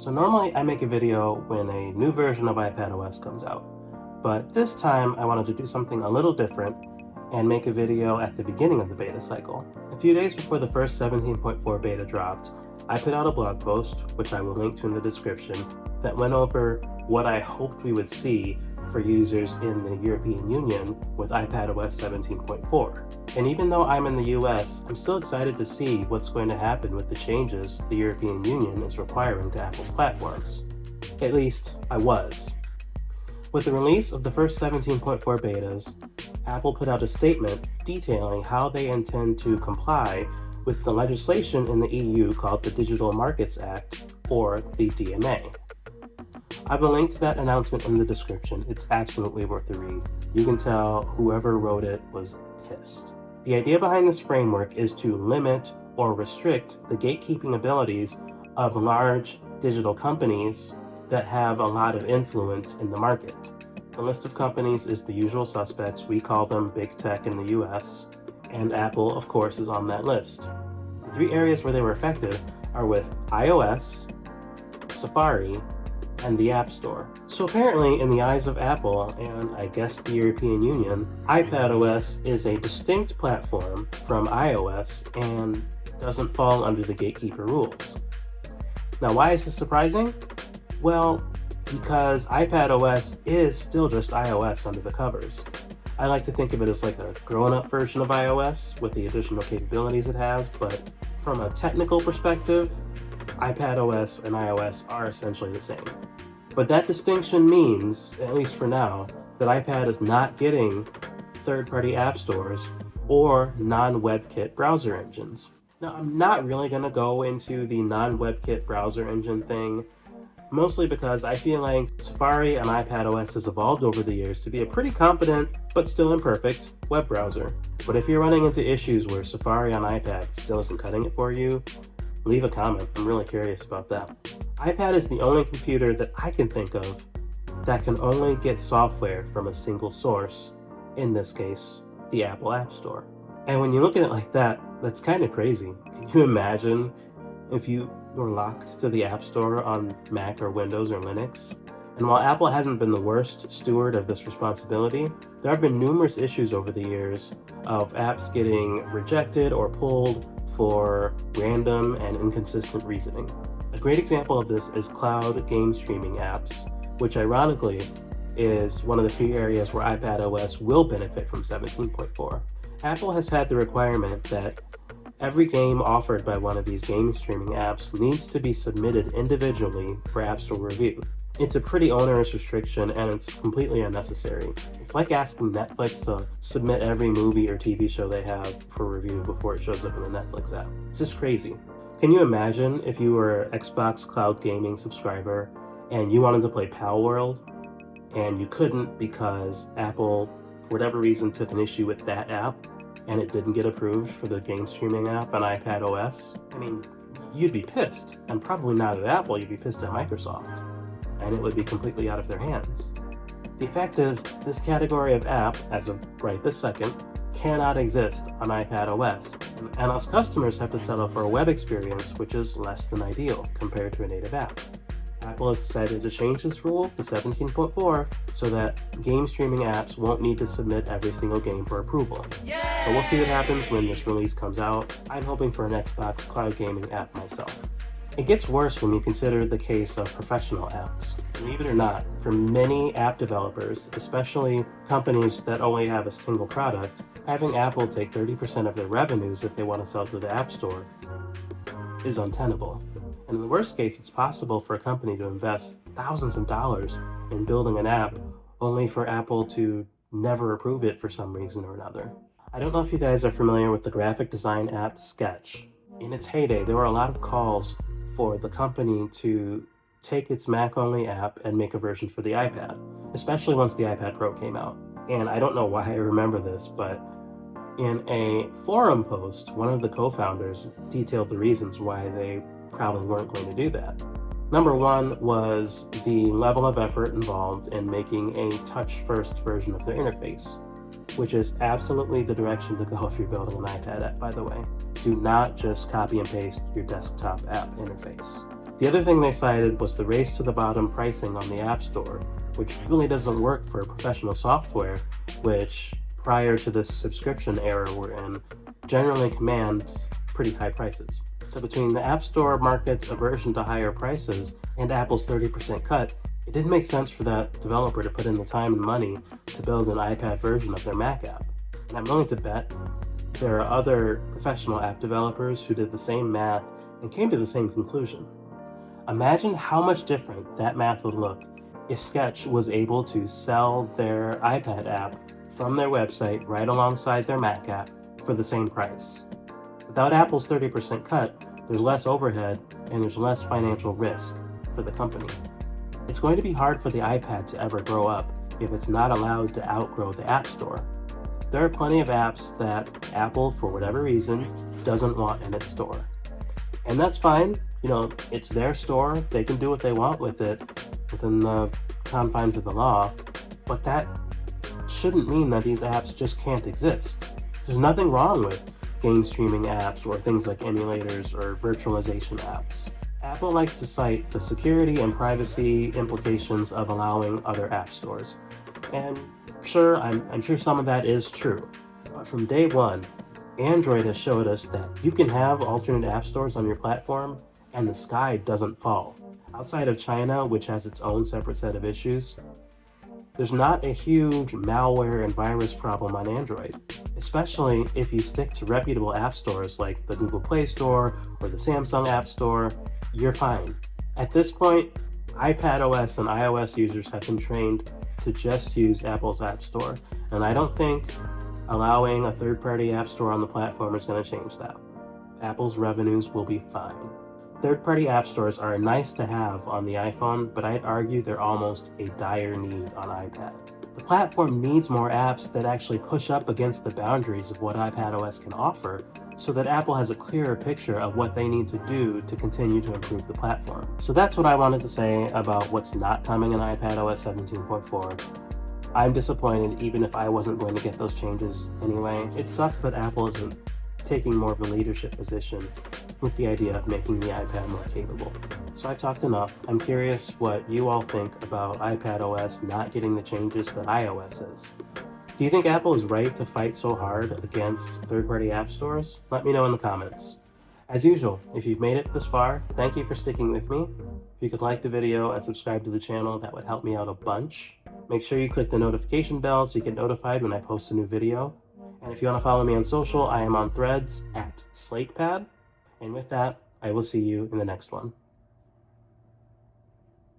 So normally I make a video when a new version of iPadOS comes out, but this time I wanted to do something a little different and make a video at the beginning of the beta cycle. A few days before the first 17.4 beta dropped, I put out a blog post, which I will link to in the description, that went over what I hoped we would see for users in the European Union with iPadOS 17.4. And even though I'm in the US, I'm still excited to see what's going to happen with the changes the European Union is requiring to Apple's platforms. At least, I was. With the release of the first 17.4 betas, Apple put out a statement detailing how they intend to comply with the legislation in the EU called the Digital Markets Act, or the DMA. I will link to that announcement in the description. It's absolutely worth a read. You can tell whoever wrote it was pissed. The idea behind this framework is to limit or restrict the gatekeeping abilities of large digital companies that have a lot of influence in the market. The list of companies is the usual suspects. We call them big tech in the US, and Apple, of course, is on that list. The three areas where they were affected are with iOS, Safari, and the App Store. So apparently, in the eyes of Apple, and I guess the European Union, iPadOS is a distinct platform from iOS and doesn't fall under the gatekeeper rules. Now, why is this surprising? Well, because iPadOS is still just iOS under the covers. I like to think of it as like a grown-up version of iOS with the additional capabilities it has, but from a technical perspective, iPadOS and iOS are essentially the same. But that distinction means, at least for now, that iPad is not getting third-party app stores or non-WebKit browser engines. Now, I'm not really going to go into the non-WebKit browser engine thing, mostly because I feel like Safari on iPadOS has evolved over the years to be a pretty competent, but still imperfect, web browser. But if you're running into issues where Safari on iPad still isn't cutting it for you, leave a comment. I'm really curious about that. iPad is the only computer that I can think of that can only get software from a single source, in this case, the Apple App Store. And when you look at it like that, that's kind of crazy. Can you imagine if you were locked to the App Store on Mac or Windows or Linux? And while Apple hasn't been the worst steward of this responsibility, there have been numerous issues over the years of apps getting rejected or pulled for random and inconsistent reasoning. A great example of this is cloud game streaming apps, which ironically is one of the few areas where iPadOS will benefit from 17.4. Apple has had the requirement that every game offered by one of these game streaming apps needs to be submitted individually for App Store review. It's a pretty onerous restriction and it's completely unnecessary. It's like asking Netflix to submit every movie or TV show they have for review before it shows up in the Netflix app. It's just crazy. Can you imagine if you were an Xbox Cloud Gaming subscriber and you wanted to play Pal World and you couldn't because Apple, for whatever reason, took an issue with that app and it didn't get approved for the game streaming app on iPadOS? I mean, you'd be pissed. And probably not at Apple, you'd be pissed at Microsoft. And it would be completely out of their hands. The fact is, this category of app, as of right this second, cannot exist on iPadOS, and us customers have to settle for a web experience which is less than ideal compared to a native app. Apple has decided to change this rule to 17.4 so that game streaming apps won't need to submit every single game for approval. So we'll see what happens when this release comes out. I'm hoping for an Xbox Cloud Gaming app myself. It gets worse when you consider the case of professional apps. Believe it or not, for many app developers, especially companies that only have a single product, having Apple take 30% of their revenues if they want to sell to the App Store is untenable. And in the worst case, it's possible for a company to invest thousands of dollars in building an app only for Apple to never approve it for some reason or another. I don't know if you guys are familiar with the graphic design app Sketch. In its heyday, there were a lot of calls for the company to take its Mac-only app and make a version for the iPad, especially once the iPad Pro came out. And I don't know why I remember this, but in a forum post, one of the co-founders detailed the reasons why they probably weren't going to do that. Number one was the level of effort involved in making a touch-first version of their interface, which is absolutely the direction to go if you're building an iPad app, by the way. Do not just copy and paste your desktop app interface. The other thing they cited was the race to the bottom pricing on the App Store, which really doesn't work for professional software, which, prior to this subscription era we're in, generally commands pretty high prices. So between the App Store market's aversion to higher prices and Apple's 30% cut, it didn't make sense for that developer to put in the time and money to build an iPad version of their Mac app. And I'm willing to bet there are other professional app developers who did the same math and came to the same conclusion. Imagine how much different that math would look if Sketch was able to sell their iPad app from their website right alongside their Mac app for the same price. Without Apple's 30% cut, there's less overhead and there's less financial risk for the company. It's going to be hard for the iPad to ever grow up if it's not allowed to outgrow the App Store. There are plenty of apps that Apple, for whatever reason, doesn't want in its store. And that's fine. It's their store. They can do what they want with it within the confines of the law. But that shouldn't mean that these apps just can't exist. There's nothing wrong with game streaming apps or things like emulators or virtualization apps. Apple likes to cite the security and privacy implications of allowing other app stores. And sure, I'm sure some of that is true. But from day one, Android has showed us that you can have alternate app stores on your platform and the sky doesn't fall. Outside of China, which has its own separate set of issues, there's not a huge malware and virus problem on Android, especially if you stick to reputable app stores like the Google Play Store or the Samsung App Store. You're fine. At this point, iPadOS and iOS users have been trained to just use Apple's App Store, and I don't think allowing a third-party app store on the platform is going to change that. Apple's revenues will be fine. Third-party app stores are nice to have on the iPhone, but I'd argue they're almost a dire need on iPad. The platform needs more apps that actually push up against the boundaries of what iPadOS can offer, so that Apple has a clearer picture of what they need to do to continue to improve the platform. So that's what I wanted to say about what's not coming in iPadOS 17.4. I'm disappointed even if I wasn't going to get those changes anyway. It sucks that Apple isn't taking more of a leadership position with the idea of making the iPad more capable. So I've talked enough. I'm curious what you all think about iPadOS not getting the changes that iOS is. Do you think Apple is right to fight so hard against third-party app stores? Let me know in the comments. As usual, if you've made it this far, thank you for sticking with me. If you could like the video and subscribe to the channel, that would help me out a bunch. Make sure you click the notification bell so you get notified when I post a new video. And if you want to follow me on social, I am on Threads @SlatePad. And with that, I will see you in the next one.